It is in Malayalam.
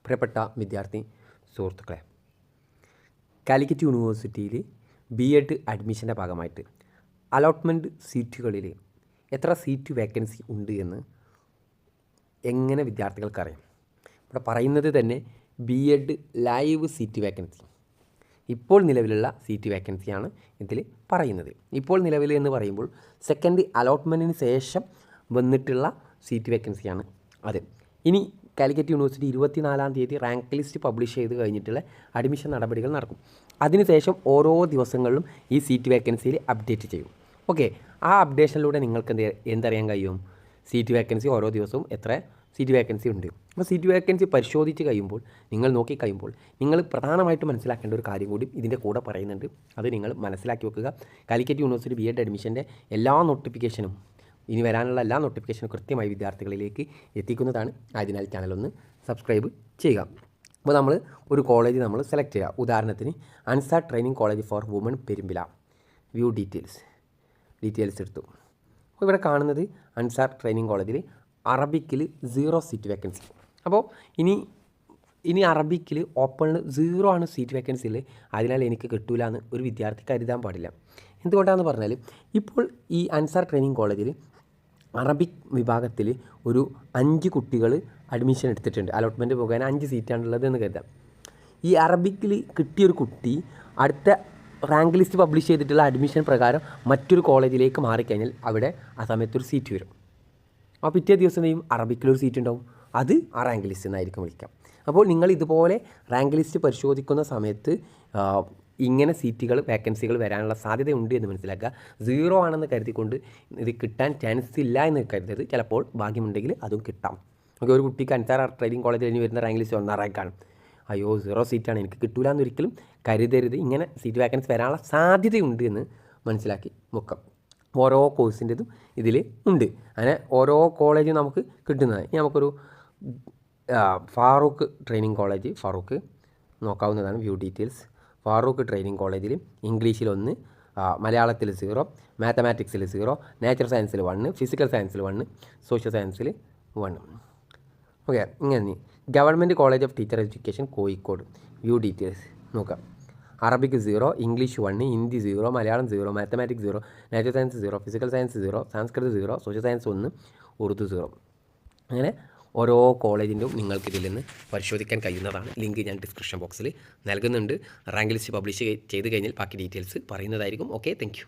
പ്രിയപ്പെട്ട വിദ്യാർത്ഥി സുഹൃത്തുക്കളെ, കാലിക്കറ്റ് യൂണിവേഴ്സിറ്റിയിൽ BEd അഡ്മിഷൻ്റെ ഭാഗമായിട്ട് അലോട്ട്മെൻറ്റ് സീറ്റുകളിൽ എത്ര സീറ്റ് വേക്കൻസി ഉണ്ട് എന്ന് എങ്ങനെ വിദ്യാർത്ഥികൾക്കറിയാം? ഇവിടെ പറയുന്നത് തന്നെ BEd ലൈവ് സീറ്റ് വേക്കൻസി, ഇപ്പോൾ നിലവിലുള്ള സീറ്റ് വേക്കൻസിയാണ് ഇതിൽ പറയുന്നത്. ഇപ്പോൾ നിലവിൽ എന്ന് പറയുമ്പോൾ സെക്കൻഡ് അലോട്ട്മെൻറ്റിന് ശേഷം വന്നിട്ടുള്ള സീറ്റ് വേക്കൻസിയാണ് അത്. ഇനി കാലിക്കറ്റ് യൂണിവേഴ്സിറ്റി 24-ാം തീയതി റാങ്ക് ലിസ്റ്റ് പബ്ലിഷ് ചെയ്ത് കഴിഞ്ഞിട്ടുള്ള അഡ്മിഷൻ നടപടികൾ നടക്കും. അതിനുശേഷം ഓരോ ദിവസങ്ങളിലും ഈ സീറ്റ് വേക്കൻസിയിൽ അപ്ഡേറ്റ് ചെയ്യും. ഓക്കെ, ആ അപ്ഡേഷനിലൂടെ നിങ്ങൾക്ക് എന്തറിയാൻ കഴിയും? സീറ്റ് വേക്കൻസി ഓരോ ദിവസവും എത്ര സീറ്റ് വേക്കൻസി ഉണ്ട്. അപ്പോൾ സീറ്റ് വേക്കൻസി പരിശോധിച്ച് കഴിയുമ്പോൾ, നിങ്ങൾ നോക്കിക്കഴിയുമ്പോൾ നിങ്ങൾ പ്രധാനമായിട്ട് മനസ്സിലാക്കേണ്ട ഒരു കാര്യം കൂടി ഇതിൻ്റെ കൂടെ പറയുന്നുണ്ട്. അത് നിങ്ങൾ മനസ്സിലാക്കി വെക്കുക. കാലിക്കറ്റ് യൂണിവേഴ്സിറ്റി BEd അഡ്മിഷൻ്റെ എല്ലാ നോട്ടിഫിക്കേഷനും, ഇനി വരാനുള്ള എല്ലാ നോട്ടിഫിക്കേഷനും കൃത്യമായി വിദ്യാർത്ഥികളിലേക്ക് എത്തിക്കുന്നതാണ്. അതിനാൽ ചാനലൊന്ന് സബ്സ്ക്രൈബ് ചെയ്യുക. അപ്പോൾ നമ്മൾ ഒരു കോളേജ് നമ്മൾ സെലക്ട് ചെയ്യുക. ഉദാഹരണത്തിന് Ansar training college for women Perumpila. View details എടുത്തു. അപ്പോൾ ഇവിടെ കാണുന്നത് അൻസാർ ട്രെയിനിങ് കോളേജിൽ അറബിക്കിൽ 0 സീറ്റ് വേക്കൻസി. അപ്പോൾ ഇനി അറബിക്കിൽ ഓപ്പണിൽ 0 ആണ് സീറ്റ് വേക്കൻസിയിൽ. അതിനാൽ എനിക്ക് കിട്ടൂല എന്ന് ഒരു വിദ്യാർത്ഥി കരുതാൻ പാടില്ല. എന്തുകൊണ്ടാണെന്ന് പറഞ്ഞാൽ, ഇപ്പോൾ ഈ അൻസാർ ട്രെയിനിങ് കോളേജിൽ അറബിക് വിഭാഗത്തിൽ ഒരു 5 കുട്ടികൾ അഡ്മിഷൻ എടുത്തിട്ടുണ്ട്. അലോട്ട്മെൻറ്റ് പോകാൻ 5 സീറ്റാണുള്ളത് എന്ന് കരുതാം. ഈ അറബിക്കിൽ കിട്ടിയൊരു കുട്ടി അടുത്ത റാങ്ക് ലിസ്റ്റ് പബ്ലിഷ് ചെയ്തിട്ടുള്ള അഡ്മിഷൻ പ്രകാരം മറ്റൊരു കോളേജിലേക്ക് മാറിക്കഴിഞ്ഞാൽ അവിടെ ആ സമയത്തൊരു സീറ്റ് വരും. അപ്പോൾ പിറ്റേ ദിവസം ചെയ്യും അറബിക്കിലൊരു സീറ്റ് ഉണ്ടാവും. അത് ആ റാങ്ക് ലിസ്റ്റ് എന്നായിരിക്കും വിളിക്കാം. അപ്പോൾ നിങ്ങൾ ഇതുപോലെ റാങ്ക് ലിസ്റ്റ് പരിശോധിക്കുന്ന സമയത്ത് ഇങ്ങനെ സീറ്റുകൾ വേക്കൻസികൾ വരാനുള്ള സാധ്യതയുണ്ട് എന്ന് മനസ്സിലാക്കുക. 0 ആണെന്ന് കരുതിക്കൊണ്ട് ഇത് കിട്ടാൻ ചാൻസ് ഇല്ല എന്ന് കരുതരുത്. ചിലപ്പോൾ ഭാഗ്യമുണ്ടെങ്കിൽ അതും കിട്ടാം. ഓക്കെ, ഒരു കുട്ടിക്ക് അൻസാർ ട്രെയിനിങ് കോളേജിൽ കഴിഞ്ഞ് വരുന്ന റാങ്ക് ലിസ്റ്റ് 1 റാങ്കാണ്. അയ്യോ 0 സീറ്റാണ്, എനിക്ക് കിട്ടൂല എന്നൊരിക്കലും കരുതരുത്. ഇങ്ങനെ സീറ്റ് വേക്കൻസി വരാനുള്ള സാധ്യതയുണ്ട് എന്ന് മനസ്സിലാക്കി വെക്കാം. ഓരോ കോഴ്സിൻ്റെതും ഇതിൽ ഉണ്ട്. അങ്ങനെ ഓരോ കോളേജും നമുക്ക് കിട്ടുന്നതാണ്. ഇനി നമുക്കൊരു ഫാറൂഖ് ട്രെയിനിങ് കോളേജ് നോക്കാവുന്നതാണ്. View details. ഫാറൂഖ് ട്രെയിനിങ് കോളേജിൽ ഇംഗ്ലീഷിൽ 1, മലയാളത്തിൽ 0, മാത്തമാറ്റിക്സിൽ 0, നേച്ചർ സയൻസിൽ 1, ഫിസിക്കൽ സയൻസിൽ 1, സോഷ്യൽ സയൻസിൽ 1. ഓക്കെ, ഇങ്ങനെ government college of teacher education Kozhikode. View details നോക്കാം. അറബിക്ക് 0, English 1, Hindi 0, Malayalam 0, mathematics 0, nature science 0, physical science 0, സംസ്കൃതം 0, സോഷ്യൽ സയൻസ് 1, ഉറുദു 0. അങ്ങനെ ഓരോ കോളേജിൻ്റെയും നിങ്ങൾക്ക് ഇതിൽ നിന്ന് പരിശോധിക്കാൻ കഴിയുന്നതാണ്. ലിങ്ക് ഞാൻ ഡിസ്ക്രിപ്ഷൻ ബോക്സിൽ നൽകുന്നുണ്ട്. റാങ്ക് ലിസ്റ്റ് പബ്ലിഷ് ചെയ്ത് കഴിഞ്ഞാൽ ബാക്കി ഡീറ്റെയിൽസ് പറയുന്നതായിരിക്കും. Okay, thank you.